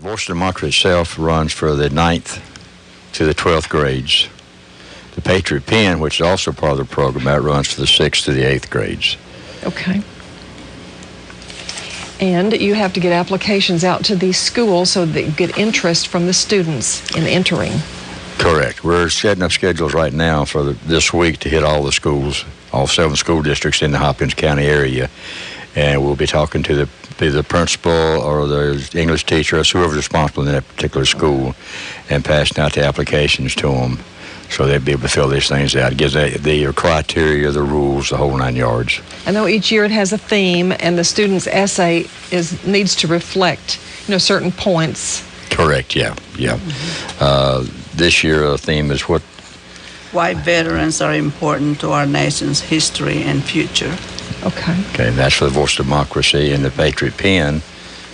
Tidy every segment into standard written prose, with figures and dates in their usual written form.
Voice of Democracy itself runs for the 9th to the 12th grades. The Patriot Pen, which is also part of the program, that runs for the 6th to the 8th grades. Okay. And you have to get applications out to these schools so that you get interest from the students in entering. Correct. We're setting up schedules right now for this week to hit all the schools, all 7 school districts in the Hopkins County area. And we'll be talking to the principal or the English teacher or whoever's responsible in that particular school and passing out the applications to them so they'll be able to fill these things out. It gives the criteria, the rules, the whole 9 yards. I know each year it has a theme, and the student's essay needs to reflect, certain points. Correct, yeah. Mm-hmm. This year the theme is what? Why veterans are important to our nation's history and future. Okay, and that's for the Voice of Democracy. And the Patriot Pen.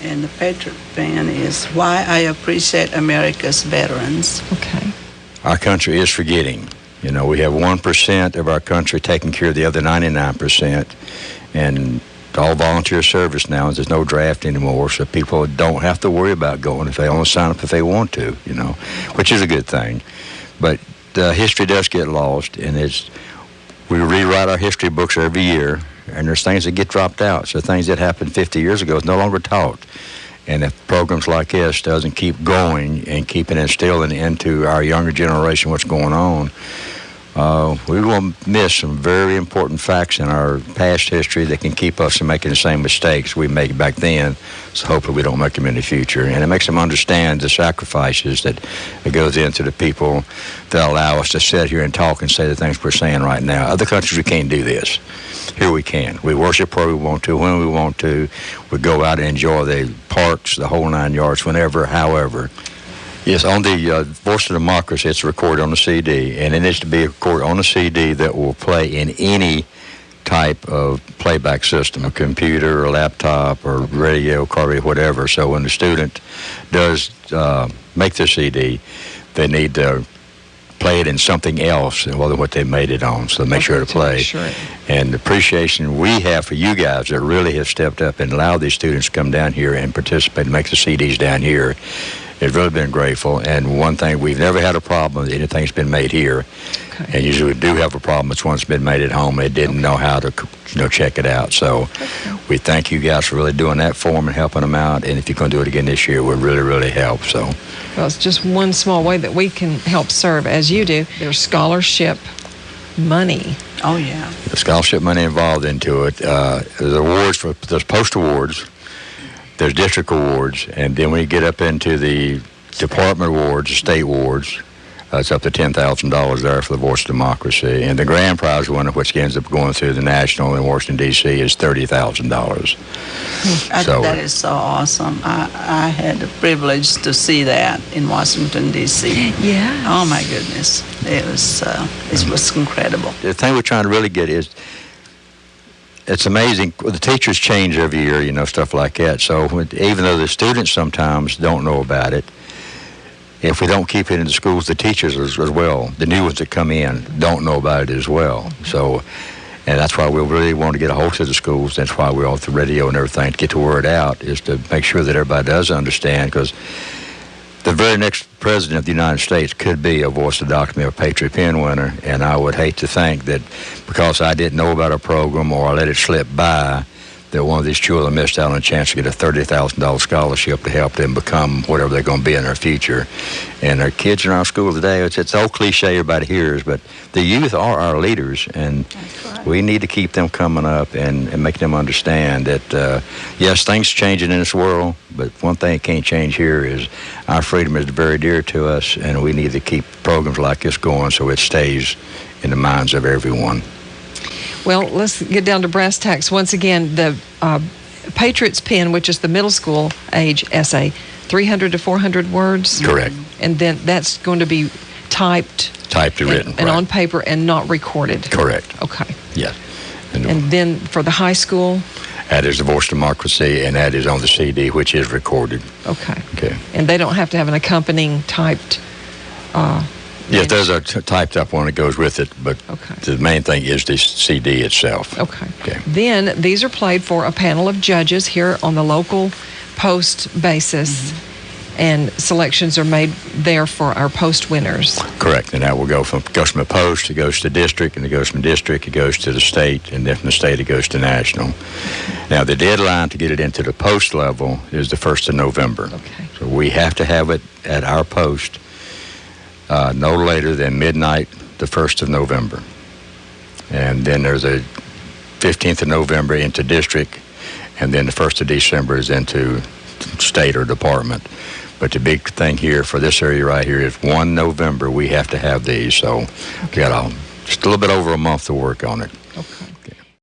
And the Patriot Pen is why I appreciate America's veterans. Okay. Our country is forgetting. We have 1% of our country taking care of the other 99%. And all volunteer service now, there's no draft anymore, so people don't have to worry about going if they only sign up if they want to, which is a good thing. But history does get lost, and we rewrite our history books every year, and there's things that get dropped out. So things that happened 50 years ago is no longer taught. And if programs like this doesn't keep going and keeping instilling into our younger generation what's going on, we will miss some very important facts in our past history that can keep us from making the same mistakes we made back then. So hopefully we don't make them in the future. And it makes them understand the sacrifices that goes into the people that allow us to sit here and talk and say the things we're saying right now. Other countries, we can't do this. Here we can. We worship where we want to, when we want to. We go out and enjoy the parks, the whole 9 yards, whenever, however. Yes, on the Voice of Democracy, it's recorded on the CD, and it needs to be recorded on a CD that will play in any type of playback system, a computer, a laptop, or radio, car radio, whatever. So when the student does make the CD, they need to play it in something else other than what they made it on, so make sure to play. Sure. And the appreciation we have for you guys that really have stepped up and allowed these students to come down here and participate and make the CDs down here. They've really been grateful. And one thing, we've never had a problem with anything's been made here. Okay. And usually we do have a problem if one's been made at home. They didn't know how to check it out. So we thank you guys for really doing that for them and helping them out. And if you're going to do it again this year, we'll really, really help. So, well, it's just one small way that we can help serve, as you do. There's scholarship money. Oh, yeah. The scholarship money involved into it. There's awards there's post awards. There's district awards, and then when you get up into the department awards, the state awards, it's up to $10,000 there for the Voice of Democracy. And the grand prize winner, which ends up going through the national in Washington, D.C., is $30,000. So that is so awesome. I had the privilege to see that in Washington, D.C. Yeah. Oh, my goodness. It was incredible. The thing we're trying to really get is, it's amazing. The teachers change every year, stuff like that. So even though the students sometimes don't know about it, if we don't keep it in the schools, the teachers as well, the new ones that come in, don't know about it as well. So, and that's why we really want to get a hold of the schools. That's why we're on the radio and everything, to get the word out, is to make sure that everybody does understand, because the very next president of the United States could be a Voice of Democracy or Patriot Pen winner, and I would hate to think that because I didn't know about a program or I let it slip by, that one of these children missed out on a chance to get a $30,000 scholarship to help them become whatever they're going to be in their future. And our kids in our school today, it's old cliche everybody hears, but the youth are our leaders, and we need to keep them coming up and make them understand that, yes, things changing in this world, but one thing that can't change here is our freedom is very dear to us, and we need to keep programs like this going so it stays in the minds of everyone. Well, let's get down to brass tacks. Once again, the Patriot's Pen, which is the middle school age essay, 300 to 400 words? Correct. And then that's going to be typed and written. And on paper and not recorded? Correct. Okay. Yes. And then for the high school? That is the Voice of Democracy, and that is on the CD, which is recorded. Okay. Okay. And they don't have to have an accompanying typed... Yes, there's a typed up one that goes with it, but the main thing is the CD itself. Okay. Then these are played for a panel of judges here on the local post basis. and selections are made there for our post winners. Correct, and that will goes from the post, it goes to district, and it goes from district, it goes to the state, and then from the state it goes to national. Now, the deadline to get it into the post level is the 1st of November. Okay. So we have to have it at our post no later than midnight the 1st of November. And then there's a 15th of November into district, and then the 1st of December is into state or department. But the big thing here for this area right here is 1 November we have to have these. So we got just a little bit over a month to work on it. Okay.